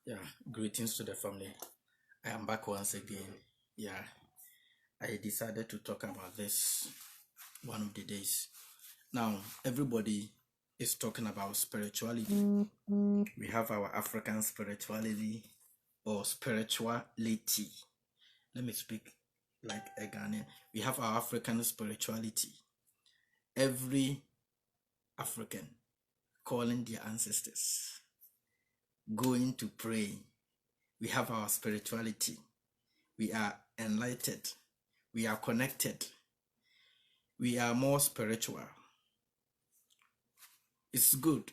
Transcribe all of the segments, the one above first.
Yeah, greetings to the family. I am back once again. Yeah, I decided to talk about this one of the days. Now, everybody is talking about spirituality. We have our African spirituality or spirituality. Let me speak like a Ghanaian. We have our African spirituality. Every African calling their ancestors, going to pray. We have our spirituality. We are enlightened. We are connected. We are more spiritual. It's good.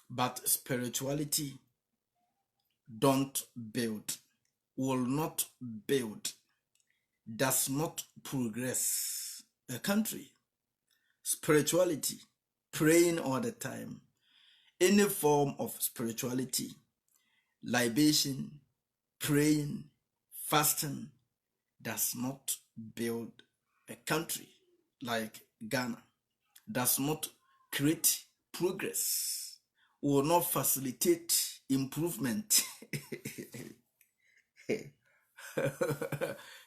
But spirituality don't build, will not build, does not progress a country. Spirituality, praying all the time, any form of spirituality, libation, praying, fasting, does not build a country like Ghana, does not create progress, will not facilitate improvement.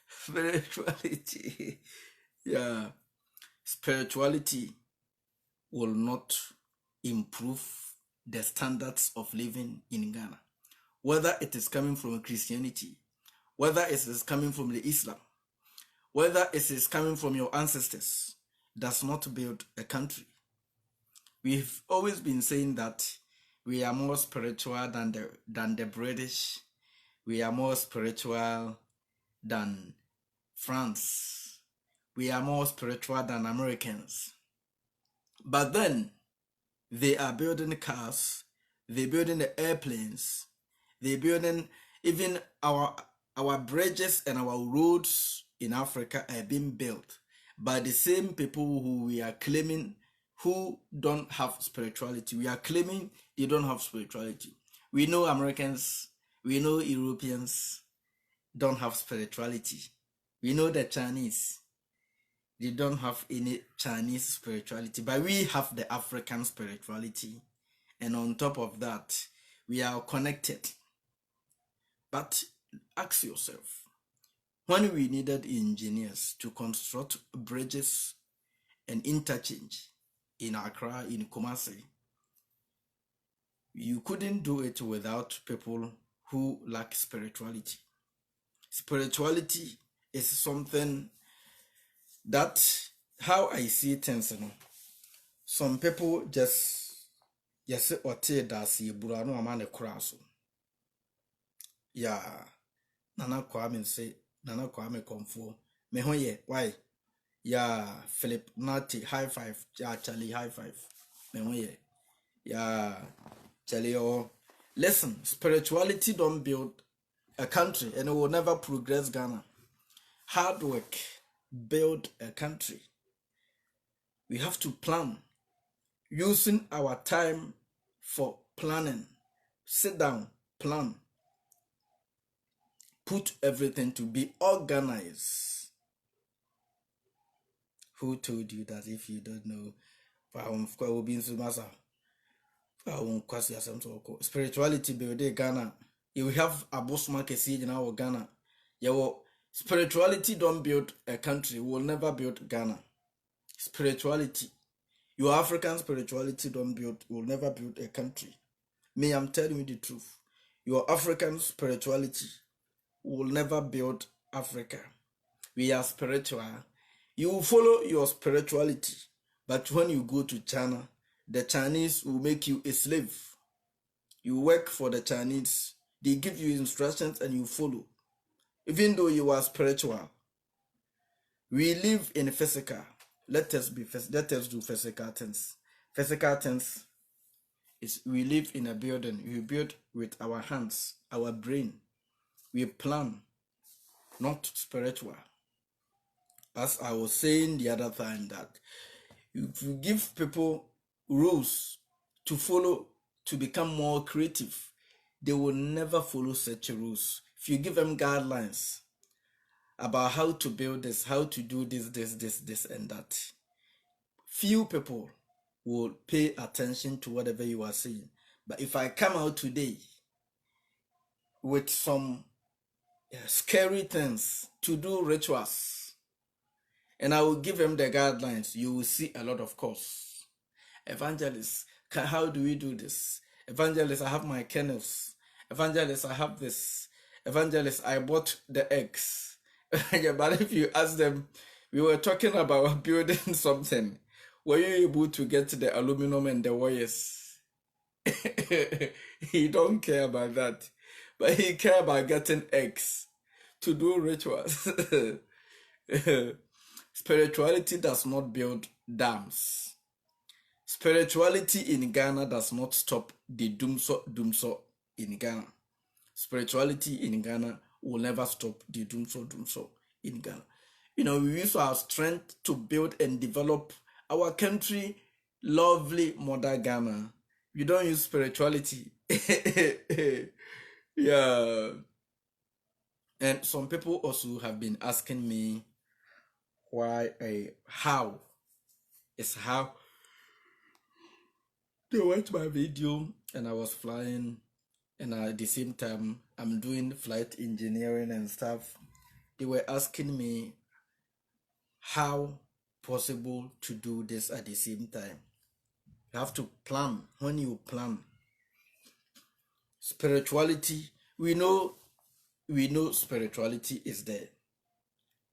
Spirituality, yeah, spirituality will not improve the standards of living in Ghana, whether it is coming from Christianity, whether it is coming from the Islam, whether it is coming from your ancestors, does not build a country. We've always been saying that we are more spiritual than the British. We are more spiritual than France. We are more spiritual than Americans. But then they are building cars, they're building the airplanes, they're building even our bridges and our roads in Africa are being built by the same people who we are claiming who don't have spirituality. We are claiming they don't have spirituality. We know Americans, we know Europeans don't have spirituality. We know the Chinese, they don't have any Chinese spirituality, but we have the African spirituality. And on top of that, we are connected. But ask yourself, when we needed engineers to construct bridges and interchange in Accra, in Kumasi, you couldn't do it without people who lack spirituality. Spirituality is something that, how I see things, some people just yes or that's burano amane kraso. Yeah, Nana Kwame say Nana Kwame Komfo. Mehoye, why? Yeah, Philip Nati, high five. Yeah, Charlie, high five. Mehoye. Yeah, Charlie, oh. Listen, spirituality don't build a country and it will never progress Ghana. Hard work build a country. We have to plan. Using our time for planning. Sit down, plan. Put everything to be organized. Who told you that if you don't know? Spirituality build Ghana. You have a boss market in our Ghana. Your spirituality don't build a country, will never build Ghana. Spirituality. Your African spirituality will never build a country. Me, I'm telling you the truth. Your African spirituality will never build Africa. We are spiritual. You will follow your spirituality, but when you go to China, the Chinese will make you a slave. You work for the Chinese. They give you instructions and you follow. Even though you are spiritual. We live in physical. Let us do physical things. Physical things is we live in a building. We build with our hands, our brain. We plan, not spiritual. As I was saying the other time, that if you give people rules to follow to become more creative, they will never follow such rules. If you give them guidelines about how to build this, how to do this, and that, few people will pay attention to whatever you are saying. But if I come out today with some scary things to do rituals. And I will give them the guidelines. You will see a lot of course. Evangelist, how do we do this? Evangelist, I have my kennels. Evangelist, I have this. Evangelist, I bought the eggs. Yeah, but if you ask them, we were talking about building something. Were you able to get the aluminum and the wires? He don't care about that. But he care about getting eggs to do rituals. Spirituality does not build dams. Spirituality in Ghana does not stop the doomso in Ghana. Spirituality in Ghana will never stop the doomso in Ghana. You know, we use our strength to build and develop our country, lovely mother Ghana. We don't use spirituality. Yeah. And some people also have been asking me how they watched my video and I was flying, and at the same time I'm doing flight engineering and stuff. They were asking me how possible to do this at the same time. You have to plan. When you plan spirituality, we know spirituality is there,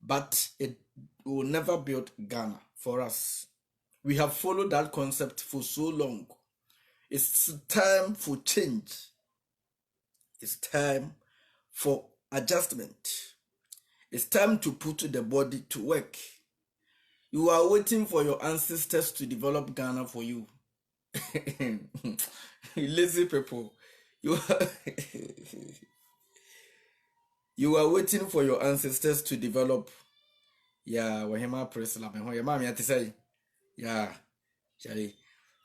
but it will never build Ghana for us. We have followed that concept for so long. It's time for change. It's time for adjustment. It's time to put the body to work. You are waiting for your ancestors to develop Ghana for you. Lazy people. You are waiting for your ancestors to develop. Yeah, Wahima Presla. Yeah, Charlie.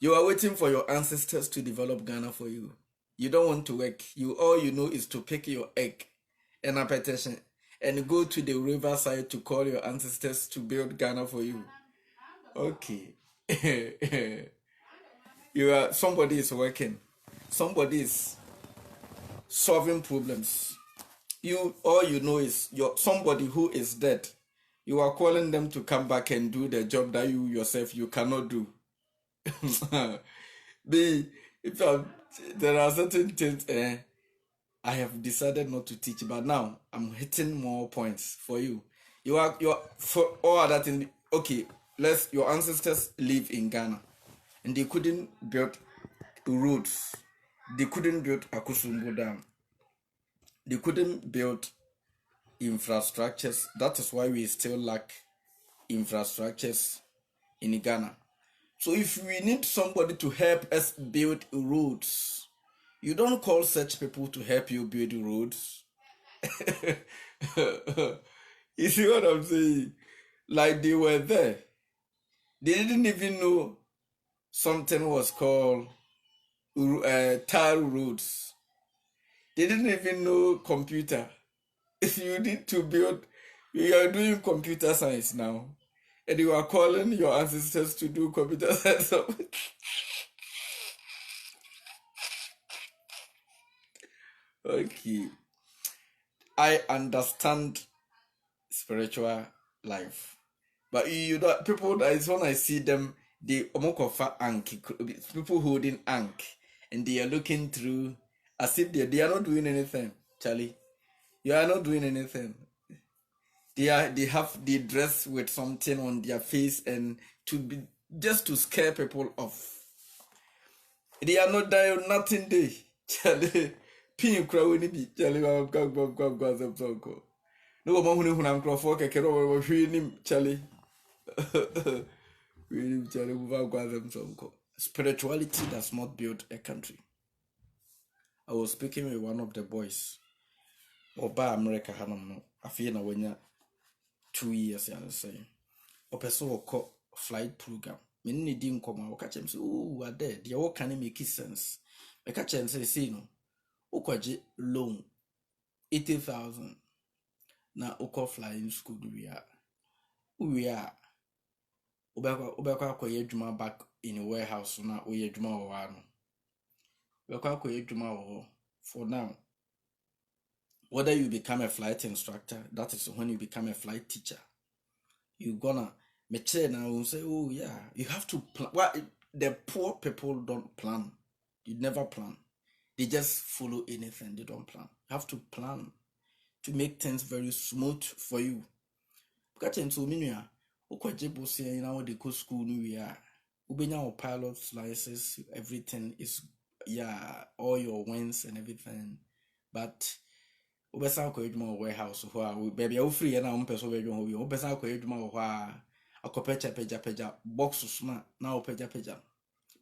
You are waiting for your ancestors to develop Ghana for you. You don't want to work. All you know is to pick your egg and a petition and go to the riverside to call your ancestors to build Ghana for you. Okay. Somebody is working. Somebody is solving problems. All you know is somebody who is dead. You are calling them to come back and do the job that you yourself you cannot do. There are certain things I have decided not to teach, but now I'm hitting more points for you. You are for all other things. Okay, your ancestors live in Ghana, and they couldn't build roads. They couldn't build Akusumbu Dam. They couldn't build infrastructures. That is why we still lack infrastructures in Ghana. So if we need somebody to help us build roads, you don't call such people to help you build roads. You see what I'm saying? Like they were there. They didn't even know something was called tar roads. They didn't even know computer. If you need to build, you are doing computer science now, and you are calling your ancestors to do computer science. Okay. I understand spiritual life, but people that is when I see them, they omokofa anki, people holding ank, and they are looking through as if they are not doing anything. Charlie, you are not doing anything. They dress with something on their face and just to scare people off. They are not dying, nothing there. Charlie, pin crowd in the Charlie, go. No one who I'm Crawford, I can over him, Charlie. Spirituality does not build a country. I was speaking with one of the boys. Oba America Hanam, I feel na when 2 years, I say. Opeso flight program. Many didn't come out catch him say, oh, are there? The all can make sense. I catch him say, no, Okaji loan 80,000. Na uko flying school we are ubekwa akoye adwuma back in a warehouse na oye adwuma wo wa no ubekwa akoye adwuma wo for now Whether you become a flight instructor, that is when you become a flight teacher. You're gonna mature now and say, oh yeah, you have to plan. Well, the poor people don't plan. You never plan. They just follow anything. They don't plan. You have to plan to make things very smooth for you. Because in so many, you know, they go school new year. Ubenya pilot's license, everything is all your wins and everything. But ubesa ko edwuma warehouse ho a baby a free na umpeso bedwuma ho bi ubesa ko edwuma ho a akopecha peja box sma na opeja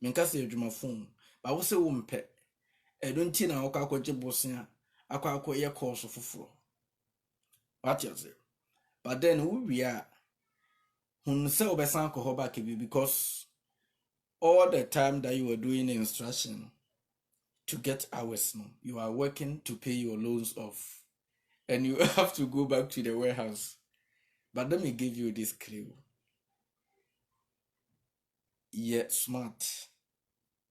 minka se edwuma phone ba wo se wo mpe edonti na wo ka akogye bosia akwa course foforo what you say. But then we are hun se ubesa ko ho back because all the time that you were doing instruction to get hours no, you are working to pay your loans off and you have to go back to the warehouse. But let me give you this clue. You're smart.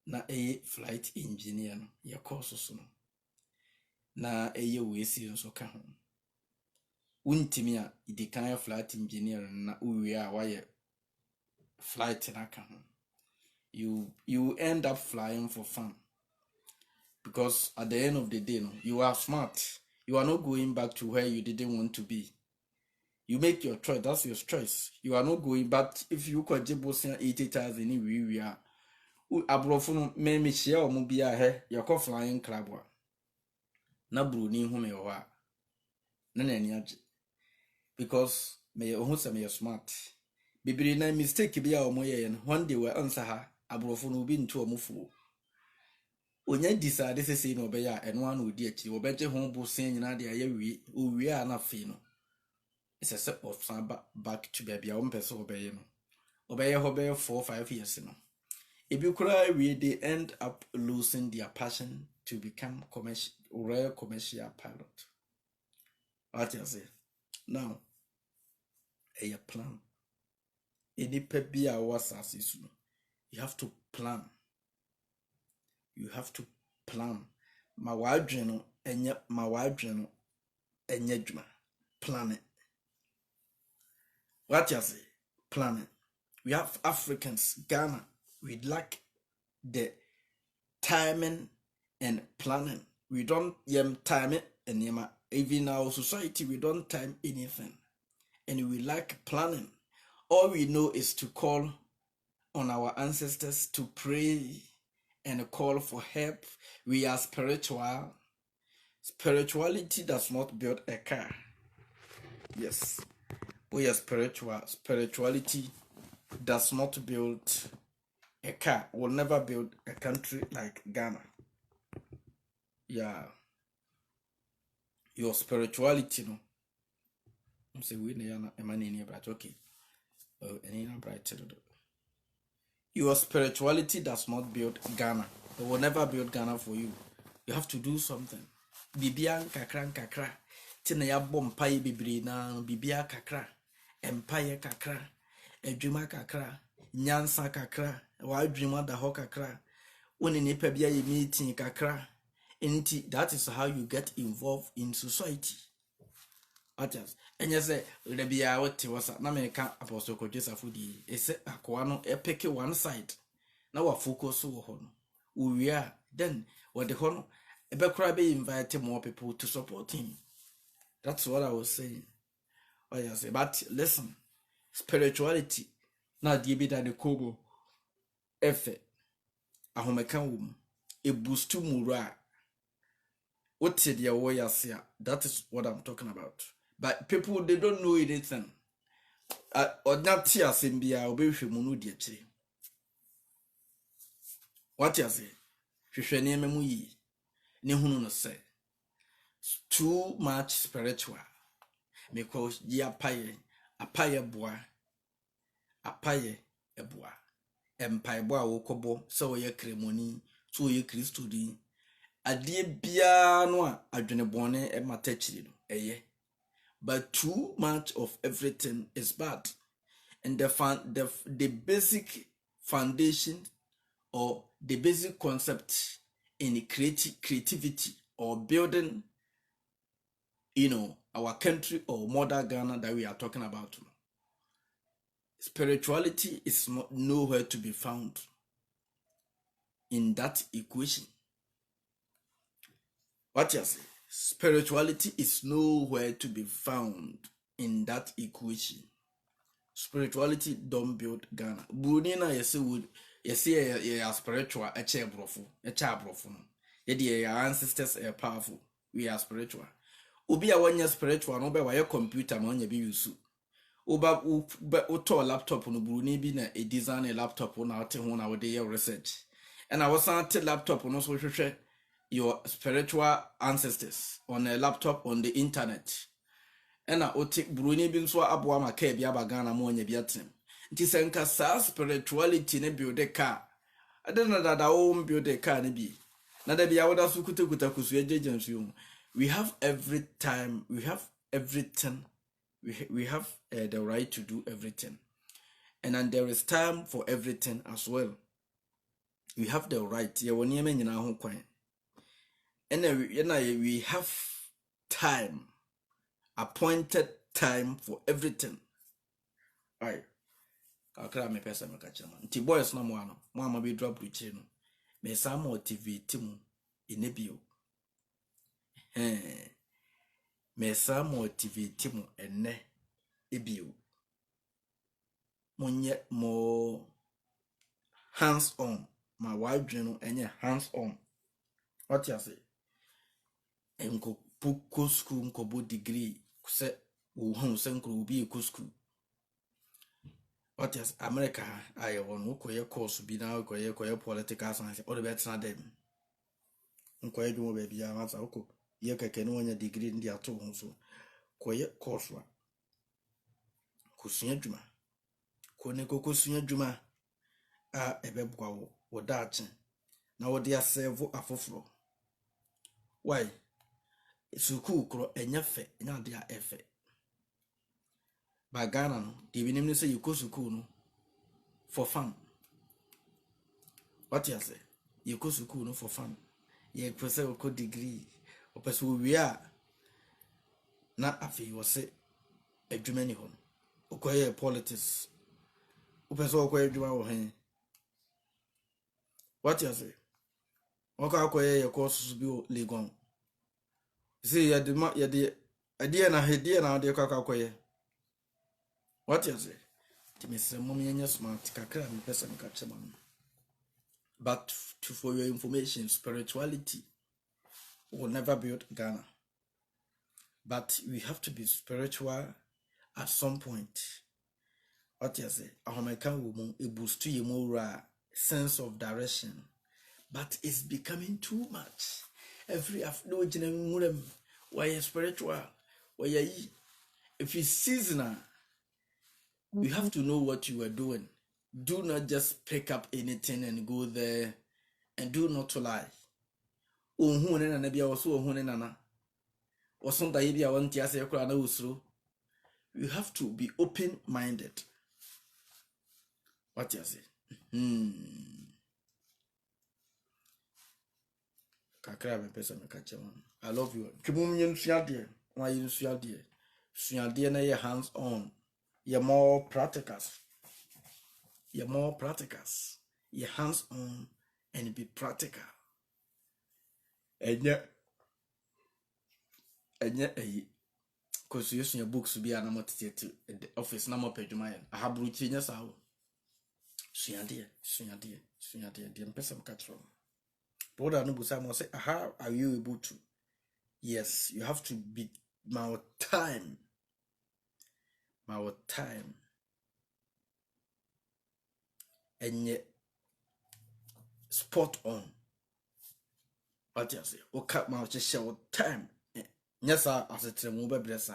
Na a flight engineer no, your courses no. Na a wesi nso ka ho. Untimi a idi kan flight engineer na uwe a why flight na ka ho. You end up flying for fun. Because at the end of the day, no, you are smart. You are not going back to where you didn't want to be. You make your choice. That's your choice. You are not going back. If you could just 80,000 anyway, we are. Abrofo me me share o mu bia he yakọ flying club wa. Na bru ni hu me wa. Na ni age. Because me ohun se me smart. Bibiri na mistake bia o mo ye no. One day we answer ha abrofo no bi nto o mu fu. Onya decide say no be ya eno an odi akiri obeje ho bo sen nyina de aye wi owie a na fe no. It's a set of back to baby a person obey no. Obey ho be 4-5 years no. If you cry they end up losing their passion to become real commercial pilot. What you say? Now a plan. Any pebi a was as you have to plan. You have to plan. My wife journal and yet my wife journal and yet plan it. What you say? Plan it. We have Africans, Ghana, we lack the timing and planning. We don't time it and even our society we don't time anything. And we lack planning. All we know is to call on our ancestors to pray and call for help. We are spiritual. Spirituality does not build a car. Yes. We are spiritual. Spirituality does not build a car. Will never build a country like Ghana. Yeah. Your spirituality, no. I'm saying we never a man in bright. Okay. Oh, any bright. Your spirituality does not build Ghana. It will never build Ghana for you. You have to do something. Bibia kakra. Tina ya bompai bibri na bibia kakra. Empire kakra. Edwuma kakra. Nyansa kakra. Wadwuma da ho kakra. When in pebia ye meeting kakra. That is how you get involved in society. And you say, Rebia, what was na American Apostle Josafudi? It's a quano, a pick one side. Now a focus on we are then what the honor, a backcrabby invited more people to support him. That's what I was saying. Oh, yes, but listen, spirituality, not the bit and the kobo, effort, a homecomb, a boost to mura. What said your way? That is what I'm talking about. But people, they don't know anything. Or not here, Simbia, obey Munu dear. What you say? She name me. Nehunu say. Too much spiritual. Because ye a paye bois, a paye a bois. Empire bois wokobo, so ye cremoni, so ye Christudi. A dear biano, a drenebone, a matechino, eh? But too much of everything is bad. And the basic foundation or the basic concept in creativity or building our country or modern Ghana that we are talking about. Spirituality is not nowhere to be found in that equation. What you say? Spirituality is nowhere to be found in that equation. Spirituality don't build Ghana. Bruni na yesi would yesi spiritual eche brofo no. Yedi your ancestors are powerful. We are spiritual. Obi a wanya spiritual no be wa computer ma onya bi use. Oba uto laptop no Bruni bi na design a laptop na ate ho na wo de research. And I was on laptop no so hwehwe your spiritual ancestors on a laptop on the internet. And I take Bruni bin so aboa maka bia bagana mo nya bia tem. Nti senka sa spirituality ne build a car. Adena da o build a car ne bi. Na da bia woda so kuta kusu ejejensu. We have every time, we have everything. We have the right to do everything. And then there is time for everything as well. We have the right. And we have time, appointed time for everything. Right. Kakra me pesa me kacha man. Ti boys na mo ano. Mo ama be drop routine no. Me sa motivate mu enebio. Me sa motivate mu enne ebio. Monye more hands on. My wife no enye hands on. What you say? Enko puko school nko bo degree se wo hu se nko bi eku school. What is America? I want to course be now koye political science or the better them. Nkoye dwumo baby ya masa oko ye keke no nya degree ndi ato ho so koye course wa kusua dwuma ko ne kokosua dwuma a ebebwa wo daache na wo dia serve afoforo. Why? Suku kro enya fe enya dia efe. Ba Ghana no, the binim say you go school no for fun. What you say? You go school no for fun. You pursue a degree or pursue we are not afi you say a Germany home. Okoye politics. Pursue okoye juma wo hen. What you say? Okoye your course be legon. See ya the idea na idea na de okoye. What you say? Timisi mummy smart kakra me person catch man. But for your information, spirituality will never build Ghana. But we have to be spiritual at some point. What you say? Ahomeka will boost you more sense of direction. But it's becoming too much. Every afternoon, why you spiritual? Why you if it's seasonal? You have to know what you are doing. Do not just pick up anything and go there, and do not to lie. You have to be open-minded. What you say? I love you. Why you hands on. You're more practicals. You're more practicals. You're hands on and be practical. And yet, because you use your books to be an amateur to the office, no more page mine. I have routines out. Dear person catch from. Brother Nubusam say, how are you able to? Yes, you have to be my time. And yet spot on. What you say? O cut my show time. Yes, sir, as it's a mobile blesser.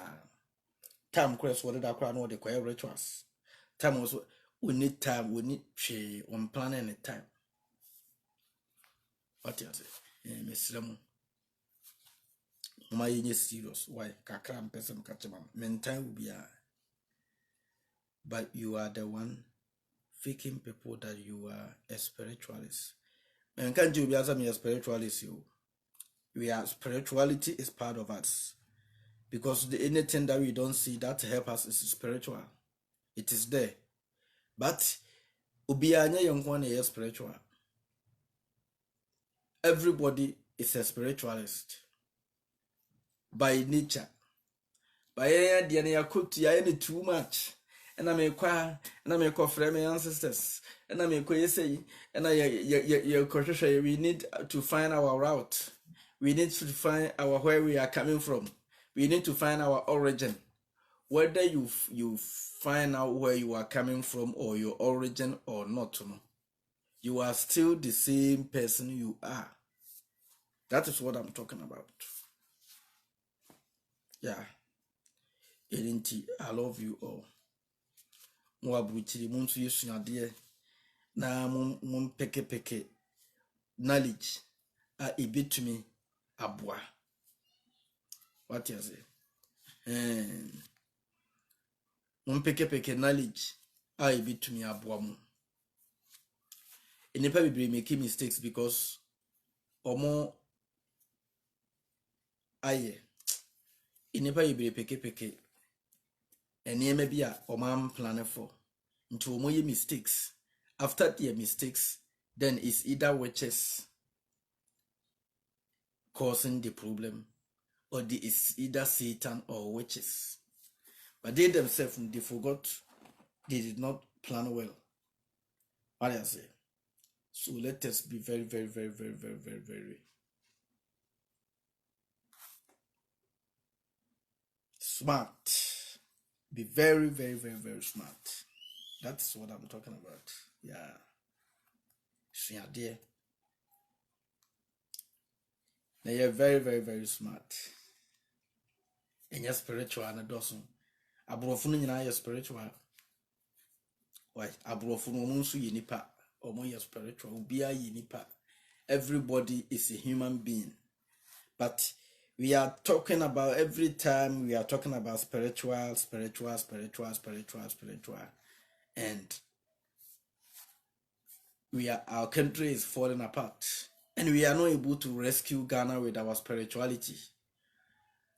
Time crest what did I cry no the quiet rituals. Time also we need time, we need she on planning a time. What you say? Miss Lemon. My serious. Why Kakram person catch man. Men time will be a but you are the one faking people that you are a spiritualist. And can't you be as a spiritualist? We are spirituality is part of us. Because anything that we don't see that help us is spiritual. It is there. But Ubianya Yonkwane is spiritual. Everybody is a spiritualist by nature. By any too much. And I may cry, and I may call friend my ancestors, and I may say, and we need to find our route. We need to find where we are coming from. We need to find our origin. Whether you find out where you are coming from or your origin or not, you are still the same person you are. That is what I'm talking about. Yeah. I love you all. Mwabuchiri muntu yesu yadie na peke knowledge a ibitumi abwa. What you say? Peke knowledge a ibitumi abwa mu. Enipa bibiri make mistakes because omo aye. Enipa bibiri peke and maybe a man planning for into more mistakes. After the mistakes, then it's either witches causing the problem, or it's either Satan or witches. But they themselves, they forgot, they did not plan well. What I say? So let us be very smart. Be very smart. That's what I'm talking about. Yeah. Now you're very smart. And you're spiritual and a dozen. Abrofunu na you're spiritual. Why? Abrofunu munsu yinipa. Omo you're spiritual. Ubia yinipa. Everybody is a human being. But we are talking about every time we are talking about spiritual. And our country is falling apart. And we are not able to rescue Ghana with our spirituality.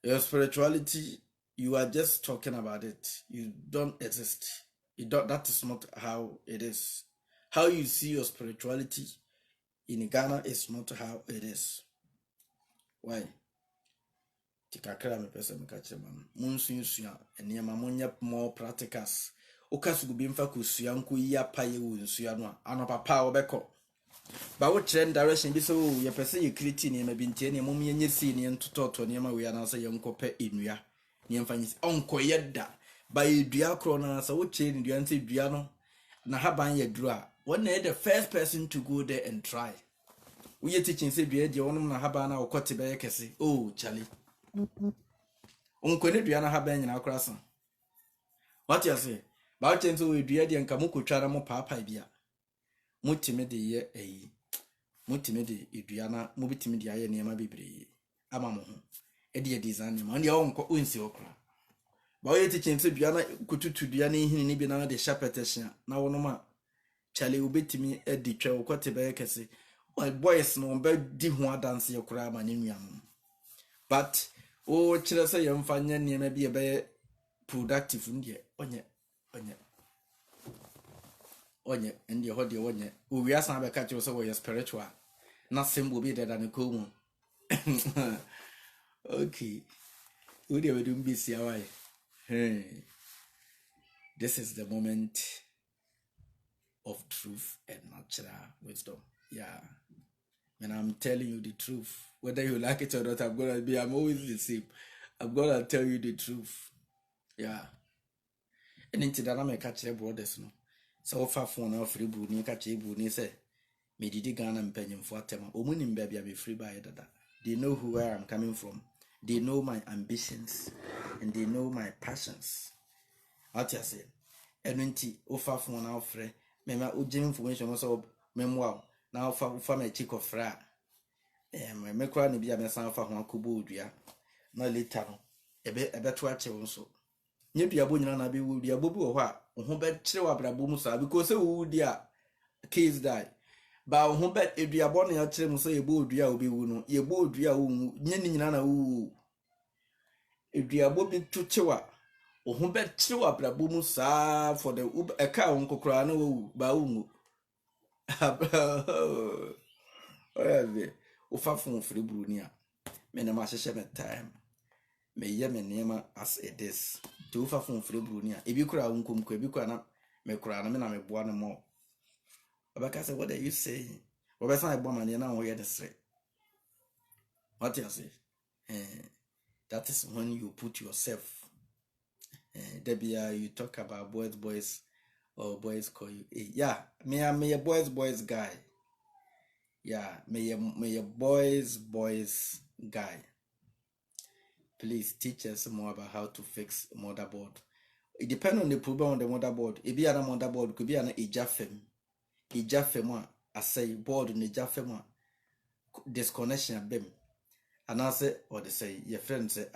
Your spirituality, you are just talking about it. You don't exist. That is not how it is. How you see your spirituality in Ghana is not how it is. Why? Tikakra me pesa me kache man munsunsua enema monya more practicals okasu gubi mfa kusua nko ya paye wo nsua no anopapa obeko ba wo trend direction bi so ye pese ye create ne ma bi ntie ne mom ye nyesi ne ntototo ne ma we na so ye nkope enua ne mfa nyisi onko yeda ba ye dua kro na so wo che ne dua nse dua no na haban ye duru a won na the first person to go there and try we ye teaching say dua de wonum na haban na okote be ye kese oh Charlie unkone dua na haban nyina akrasa. What you say? Ba chenso we dua de nka mukotwara mo papa bia mutime de ye eyi mutime de edua na mubitime de aye ne ma bebre ama mo ho e de design ma ndia onko onsi okra ba we teaching say dua na kututu dua na hini ni bi na de sharpetation na wono ma chale ubetimi e de twa okote be kese boys no be di ho dance ye kura ma ne nuam. But oh, chile say yam fanya ni maybe be productive ndie onye ndi ho de onye we asan be catch so we spiritual na symbol be there than ko. Okay, we dey we do mbisi awai. This is the moment of truth and natural wisdom. Yeah. And I'm telling you the truth. Whether you like it or not, I'm always the same. I'm gonna tell you the truth. Yeah. And into that, I'm a catch your brothers. No. So far, phone or free boo, near catch a boo, say, me did the gun and penny for tema. Omunim baby, I'll be free by that. They know where I'm coming from. They know my ambitions and they know my passions. What you say? And when tea, offer phone out free, member, information also memoir. Now for my chick of fra. My crowd be a mess for one kubu, dear. No later. A bet watch also. You be a bonnet and I be would be a boo or what? Who bet chill up Bumusa because so would dear case die. But who bet if you are born in say a boo dear will be wound, ye boo dear, yenny nana woo. eduabo bi to chewa ohun be chewa brabo mu saa for the eka onkokora na wo ba wo oyabe ufa fun free bruni a me na ma hyehye me time me ye me nema as it is to ufa fun free bruni a ebi kura unkom ko ebi kura na me kura na me na me boa no mo obaka say what are you saying obesa I boa mane na wo ye desre what you say that is when you put yourself Debia, you talk about boys or boys call you yeah me a boys guy. Yeah, may a boys guy. Please teach us more about how to fix motherboard. It depends on the problem on the motherboard. If you are a motherboard, could be an ejafem I say board in ejafem disconnection bem. And I say or they say your friend say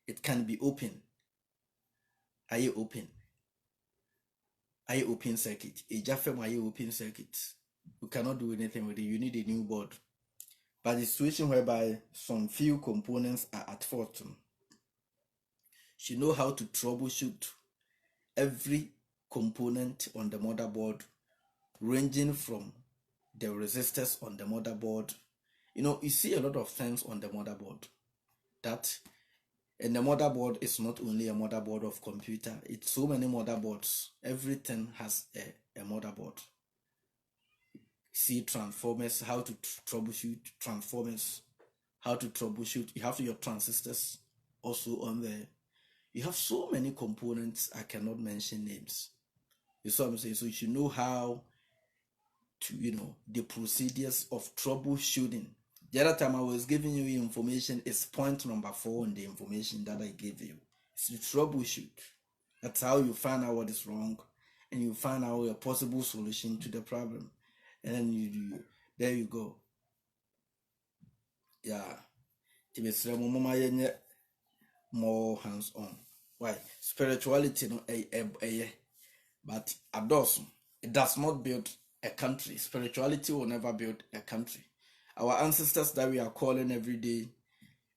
it can be open. Open circuit. Ejafem open circuit. You cannot do anything with it. You need a new board. But the situation whereby some few components are at fault, you know how to troubleshoot every component on the motherboard, ranging from the resistors on the motherboard. You see a lot of things on the motherboard and the motherboard is not only a motherboard of computer, it's so many motherboards. Everything has a motherboard. See transformers, how to troubleshoot transformers, how to troubleshoot. You have your transistors also on there. You have so many components, I cannot mention names. You saw what I'm saying? So you should know how to, the procedures of troubleshooting. The other time I was giving you information is point number 4 on the information that I gave you. It's to troubleshoot. That's how you find out what is wrong and you find out a possible solution to the problem. And then there you go. Yeah. More hands on. Why? Spirituality no but adosun. It does not build a country. Spirituality will never build a country. Our ancestors that we are calling every day,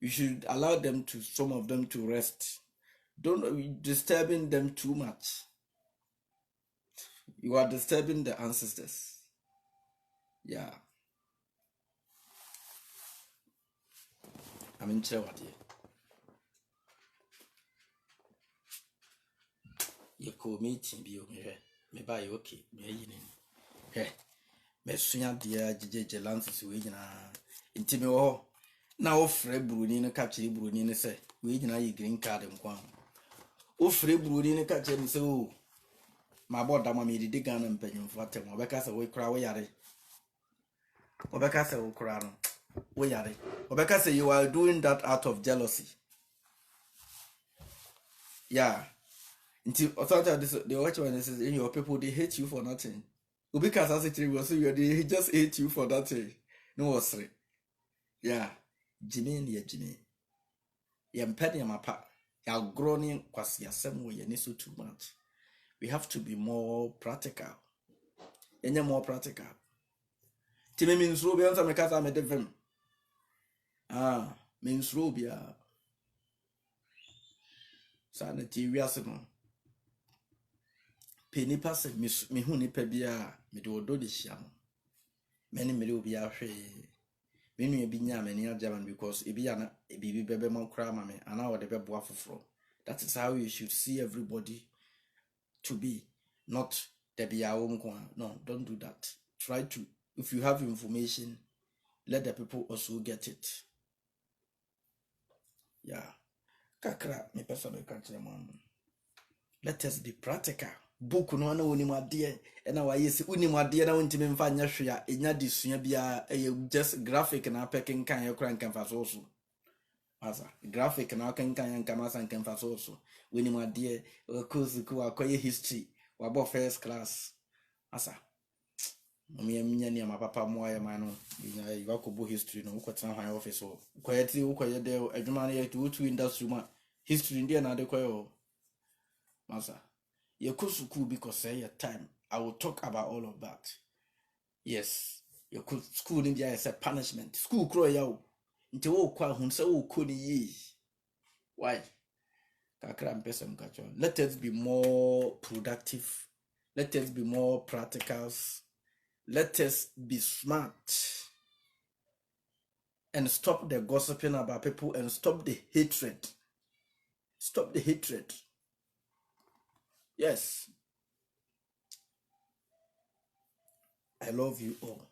you should allow them some of them to rest. Don't be disturbing them too much. You are disturbing the ancestors. Yeah. I'm in chair what you call meeting be me buy okay, me hey. Me sunya dia jeje lances we nyina intimi wo na ofre bruni no capture bruni ne say we nyina yi green card nkwa ofre bruni ne capture ne say o ma boda ma me didi Ghana mpanyimfo atem obeka say we kura we yare obeka say we kura no we yare obeka say you are doing that out of jealousy. Yeah, until authority the watch when this is in your people, they hate you for nothing. Because as it was, he just hate you for that. No, sorry. Yeah, Jimmy. Yam penny my pa. You're groaning because you're some way you so too much. We have to be more practical. And you're more practical. Timmy means Ruby answer me because I'm a different. Means Ruby. Sanity, we are some. Penny pass me who nipa bia me do the sham. Many me do be a free. Many be nya many a German because it be a baby baby mon cramame and now the baby from. That is how you should see everybody to be, not the be our own. No, don't do that. Try to, if you have information, let the people also get it. Yeah. Kakra, me personally can't say man. Let us be practical. Book no na woni made e na waye se uni made na wontimi mfa nya hwea enya disua bia just graphic na packing kan ye kran kan fa so asa graphic na kan kan kan masa kan fa so woni made course ku akoye history wabo first class asa nya ni ma papa mo aye man no nya you go bo history no ko tan hwan office so ko ye ti ko ye de adwuma na ye to industry ma history ndi na de ko yo masa. You could school because say your time. I will talk about all of that. Yes, you could school in there is a punishment. School crow you. nti wo kwa hun se wo ko ni yi. Why? Kakra mpesem kacho. Let us be more productive. Let us be more practical. Let us be smart and stop the gossiping about people and stop the hatred. Stop the hatred. Yes. I love you all.